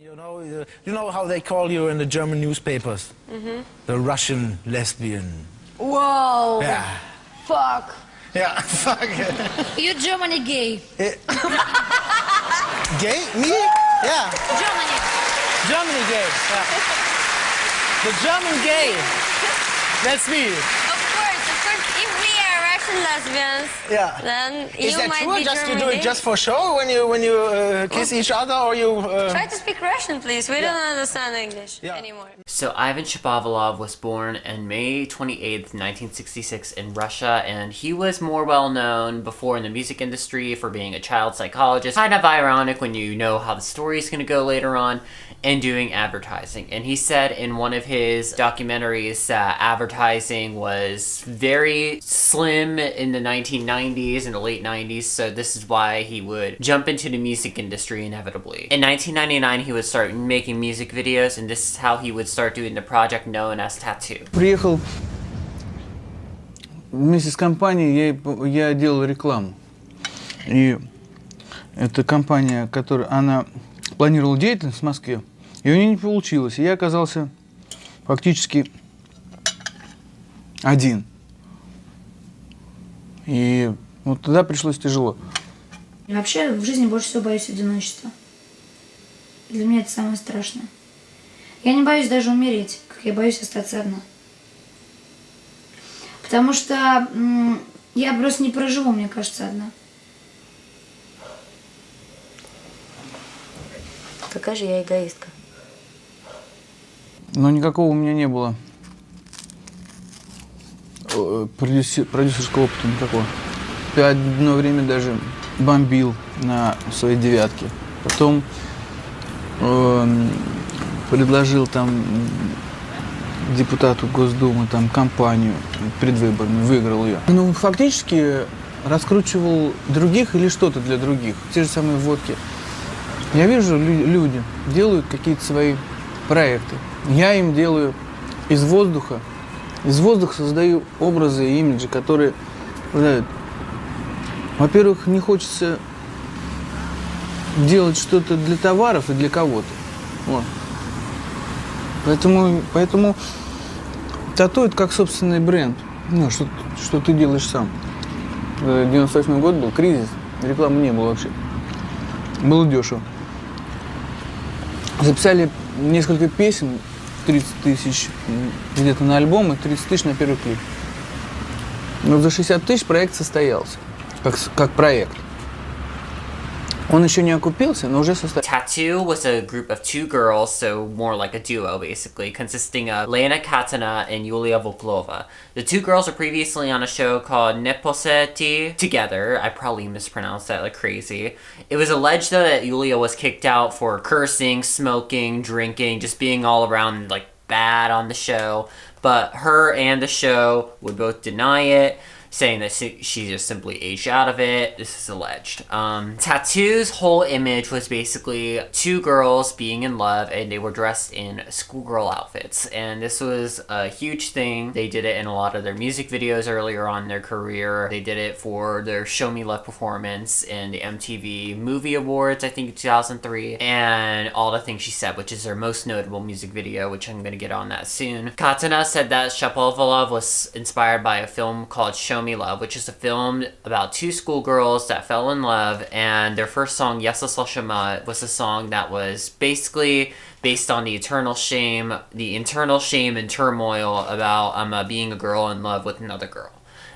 You know how they call you in the German newspapers? Mm-hmm. The Russian lesbian. Whoa. Yeah. Fuck. Yeah, fuck. You Germany gay. Gay? Me? Yeah. Germany. Germany gay. Yeah. The German gay. That's me. Of course. If we are Russian lesbians, Yeah. then Is you that might true? be Just German you do gay. it just for show when you kiss each other, or you? Try to speak Russian, please. We don't understand English anymore. So Ivan Shapovalov was born on May 28th, 1966 in Russia, and he was more well known before in the music industry for being a child psychologist. Kind of ironic when you know how the story is going to go later on, and doing advertising. And he said in one of his documentaries that advertising was very slim in the 1990s and the late 90s, so this is why he would jump into the music industry inevitably. In 1999 he would start making music videos, and this is how he would start doing the project known as t.a.t.u. Приехал вместе с компанией, я делал рекламу. И эта компания, она планировала деятельность в Москве, и у нее не получилось. И я оказался фактически один. И вот тогда пришлось тяжело. И вообще в жизни больше всего боюсь одиночества. Для меня это самое страшное. Я не боюсь даже умереть, как я боюсь остаться одна. Потому что я просто не проживу, мне кажется, одна. Какая же я эгоистка. Но никакого у меня не было продюсерского опыта никакого. Я одно время даже бомбил на своей девятке. Потом предложил там депутату Госдумы там кампанию предвыборную, выиграл ее. Ну, фактически раскручивал других или что-то для других. Те же самые водки. Я вижу, люди делают какие-то свои проекты. Я им делаю из воздуха создаю образы и имиджи, которые, во-первых, не хочется делать что-то для товаров и для кого-то. Вот. Поэтому тату это как собственный бренд. Ну, что ты делаешь сам. 98 год был, кризис, рекламы не было вообще. Было дешево. Записали несколько песен, 30 тысяч где-то на альбом и 30 тысяч на первый клип. Но за 60 тысяч проект состоялся, как проект. Он еще не окупился, но уже состоялся. t.a.t.u was a group of two girls, so more like a duo basically, consisting of Lena Katina and Yulia Volklova. The two girls were previously on a show called n.a.t.o together. I probably mispronounced that like crazy. It was alleged though that Yulia was kicked out for cursing, smoking, drinking, just being all around like bad on the show. But her and the show would both deny it, saying that she just simply aged out of it. This is alleged. t.a.t.u's whole image was basically two girls being in love, and they were dressed in schoolgirl outfits. And this was a huge thing. They did it in a lot of their music videos earlier on in their career. They did it for their Show Me Love performance in the MTV Movie Awards, I think in 2003. And All the Things She Said, which is their most notable music video, which I'm going to get on that soon. Katina said that Shapovalov was inspired by a film called Show Me Love, which is a film about two schoolgirls that fell in love, and their first song, Yesa Shema, was a song that was basically based on the internal shame and turmoil about being a girl in love with another girl.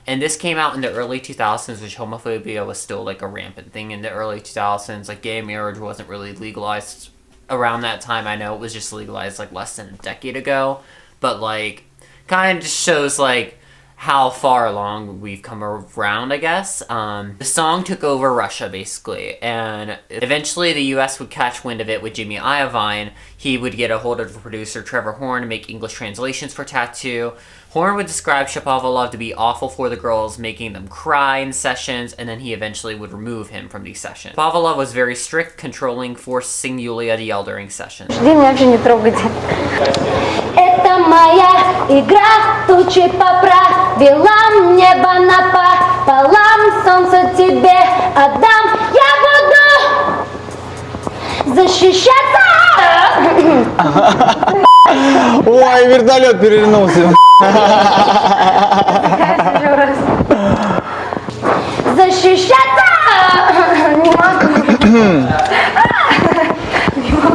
And this came out in the early 2000s, which homophobia was still like a rampant thing in the early 2000s. Like gay marriage wasn't really legalized around that time. I know it was just legalized like less than a decade ago, but like kind of just shows like how far along we've come around, I guess. The song took over Russia, basically, and eventually the US would catch wind of it with Jimmy Iovine. He would get a hold of the producer Trevor Horn to make English translations for t.a.t.u. Horn would describe Shapovalov to be awful for the girls, making them cry in sessions, and then he eventually would remove him from these sessions. Shapovalov was very strict, controlling, forcing Yulia to yell during sessions. Это моя игра, тучи по правилам, небо напополам, солнце тебе отдам, я буду защищаться. Ой, вертолет перевернулся. Защищаться! Не могу.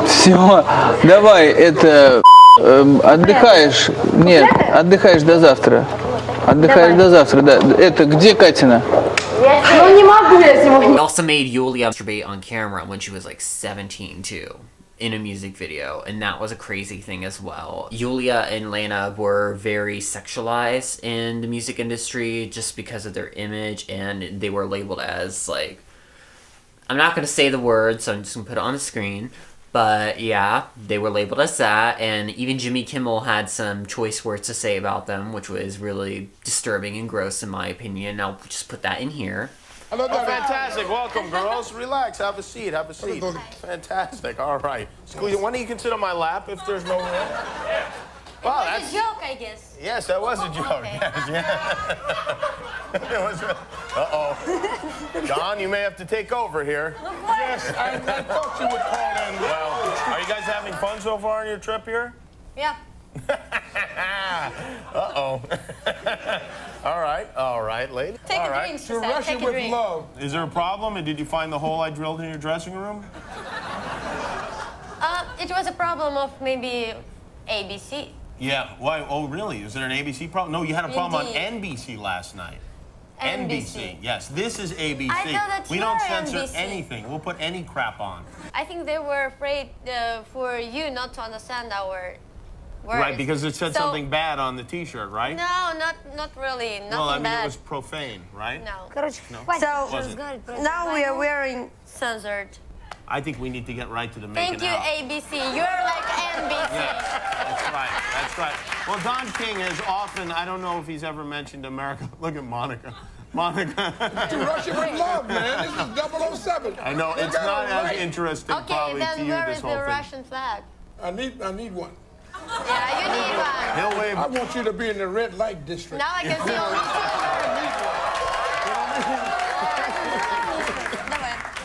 Все, давай, это отдыхаешь. Нет, отдыхаешь до завтра. Отдыхаешь до завтра, да. Это где Катина? Ну не могу я сегодня. He also made Yulia masturbate on camera when she was like 17 too, in a music video, and that was a crazy thing as well. Yulia and Lena were very sexualized in the music industry just because of their image, and they were labeled as like, I'm not gonna say the word, so I'm just gonna put it on the screen. But yeah, they were labeled as that, and even Jimmy Kimmel had some choice words to say about them, which was really disturbing and gross in my opinion. I'll just put that in here. Oh, fantastic. Welcome, girls. Relax. Have a seat. Have a seat. Fantastic. All right. Squeeze. When you can sit on my lap if there's no room? Wow, that's a joke, I guess. Yes, that was a joke. Okay. Yes, yeah. Uh-oh. John, you may have to take over here. Yes, I thought you would call in. Well, are you guys having fun so far on your trip here? Yeah. Uh-oh. All right, lady. Take all a right. drink, she To said. Russia Take a with drink. love. Is there a problem? And did you find the hole I drilled in your dressing room? It was a problem of maybe ABC. Yeah. Why? Oh, really? Is there an ABC problem? No, you had a problem Indeed. on NBC last night. NBC. Yes, this is ABC. I thought that we you don't are censor NBC. anything. We'll put any crap on. I think they were afraid for you not to understand our words. Right, because it said So- something bad on the T-shirt, right? No, not really. Nothing Well, I mean, bad. it was profane, right? No. Was So it? now we are wearing censored. I think we need to get right to the Thank making you, out. ABC. You're like NBC. That's right. That's right. Well, Don King has often, I don't know if he's ever mentioned America. Look at Monica. Monica. To Russia with love, man. This is 007. I know, it's not as interesting Okay, probably to then you, where this is whole the thing. Russian flag? I need one. Yeah, you need one. He'll wave. I want you to be in the red light district. Now I can see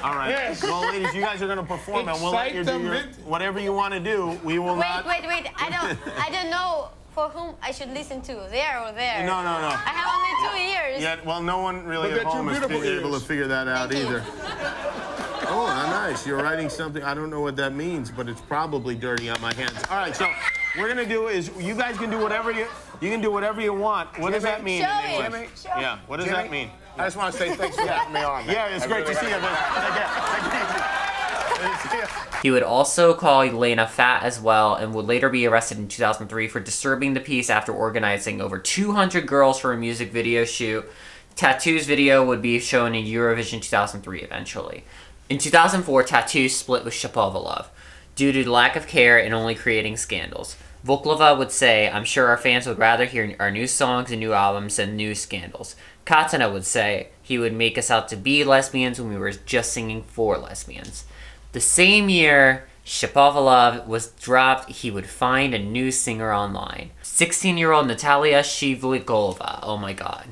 All right. Yes. Well, ladies, you guys are going to perform, and we'll let you do your, Excitement. whatever you want to do. We will not. Wait. I don't know for whom I should listen to. There or there. No. I have only 2 ears. Yeah, well, no one really But at they're two home has been beautiful able to ears. figure that out Thank you. either. Oh, nice. You're writing something. I don't know what that means, but it's probably dirty on my hands. All right, so what we're gonna do is you guys can do whatever you can do whatever you want. What does that mean Show in it. English? Show it. Yeah. What does that mean? I just want to say thanks for having me on. Man. Yeah, it's great to see you. He would also call Lena fat as well, and would later be arrested in 2003 for disturbing the peace after organizing over 200 girls for a music video shoot. t.a.t.u's video would be shown in Eurovision 2003 eventually. In 2004, t.a.t.u split with Shapovalov due to lack of care and only creating scandals. Voklova would say, "I'm sure our fans would rather hear our new songs and new albums than new scandals." Katina would say, "He would make us out to be lesbians when we were just singing for lesbians." The same year Shapovalov was dropped, he would find a new singer online. 16-year-old Natalia Shivligolova. Oh my god.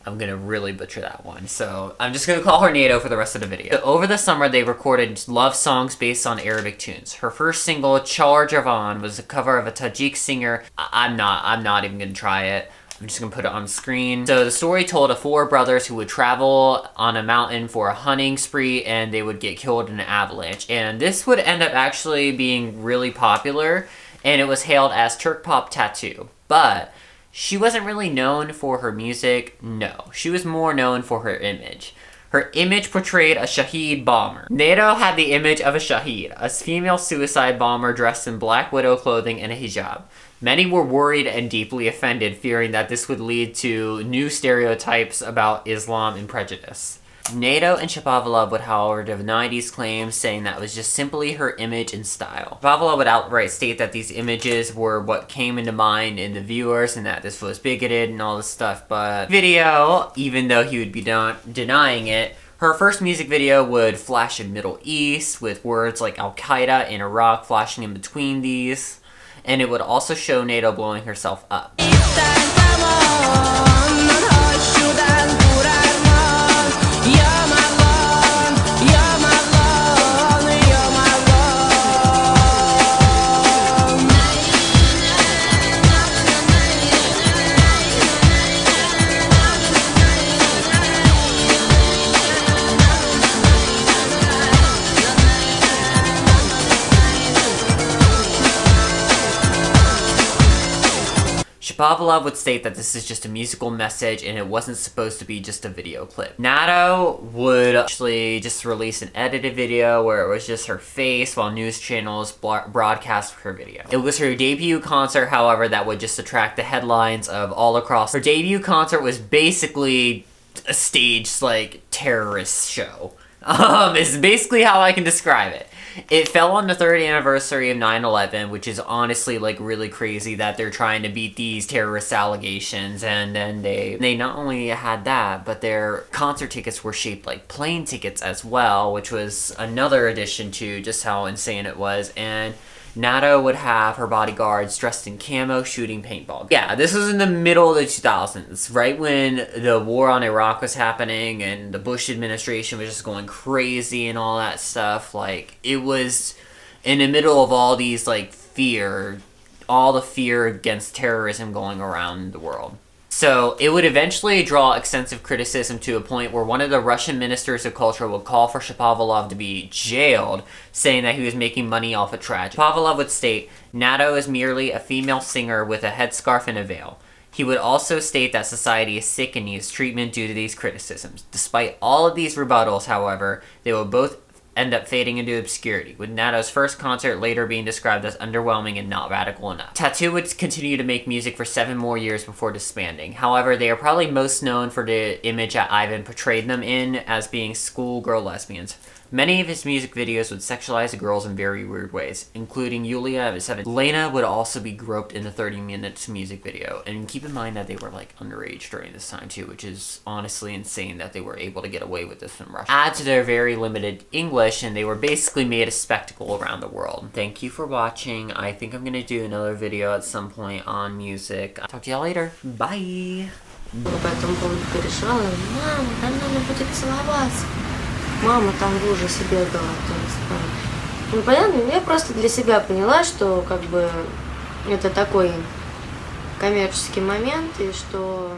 I'm gonna really butcher that one. So I'm just gonna call her n.a.t.o for the rest of the video. So over the summer, they recorded love songs based on Arabic tunes. Her first single, Char Javan, was a cover of a Tajik singer. I'm not even gonna try it. I'm just gonna put it on screen. So the story told of 4 brothers who would travel on a mountain for a hunting spree, and they would get killed in an avalanche. And this would end up actually being really popular, and it was hailed as Turk Pop Tattoo. But she wasn't really known for her music. No, she was more known for her image. Her image portrayed a Shaheed bomber. n.a.t.o had the image of a Shaheed, a female suicide bomber dressed in Black Widow clothing and a hijab. Many were worried and deeply offended, fearing that this would lead to new stereotypes about Islam and prejudice. n.a.t.o and Shapovalov would, however, deny these claims, saying that it was just simply her image and style. Shapovalov would outright state that these images were what came into mind in the viewers and that this was bigoted and all this stuff, but video, even though he would be denying it, her first music video would flash in Middle East with words like Al-Qaeda and Iraq flashing in between these, and it would also show n.a.t.o blowing herself up. Shapovalov would state that this is just a musical message and it wasn't supposed to be just a video clip. n.a.t.o would actually just release an edited video where it was just her face while news channels broadcast her video. It was her debut concert, however, that would just attract the headlines of all across. Her debut concert was basically a staged, like, terrorist show. Is basically how I can describe it. It fell on the 3rd anniversary of 9/11, which is honestly, like, really crazy that they're trying to beat these terrorist allegations, and then they not only had that, but their concert tickets were shaped like plane tickets as well, which was another addition to just how insane it was. And n.a.t.o would have her bodyguards dressed in camo shooting paintball. Yeah, this was in the middle of the 2000s, right when the war on Iraq was happening and the Bush administration was just going crazy and all that stuff. Like, it was in the middle of all these, like, all the fear against terrorism going around the world. So it would eventually draw extensive criticism to a point where one of the Russian ministers of culture would call for Shapovalov to be jailed, saying that he was making money off a tragedy. Shapovalov would state, n.a.t.o is merely a female singer with a headscarf and a veil. He would also state that society is sick and needs treatment due to these criticisms. Despite all of these rebuttals, however, they will both end up fading into obscurity, with n.a.t.o's first concert later being described as underwhelming and not radical enough. t.a.t.u would continue to make music for 7 more years before disbanding. However, they are probably most known for the image that Ivan portrayed them in as being schoolgirl lesbians. Many of his music videos would sexualize the girls in very weird ways, including Yulia at 7. Lena would also be groped in the 30 minutes music video, and keep in mind that they were like underage during this time too, which is honestly insane that they were able to get away with this in Russia. Add to their very limited English, and they were basically made a spectacle around the world. Thank you for watching. I think I'm gonna do another video at some point on music. I'll talk to y'all later. Bye! По этому поводу порешала, мама, там надо будет целоваться. Мама там в ужасе бегала. То есть, ну, понятно, я просто для себя поняла, что как бы это такой коммерческий момент, и что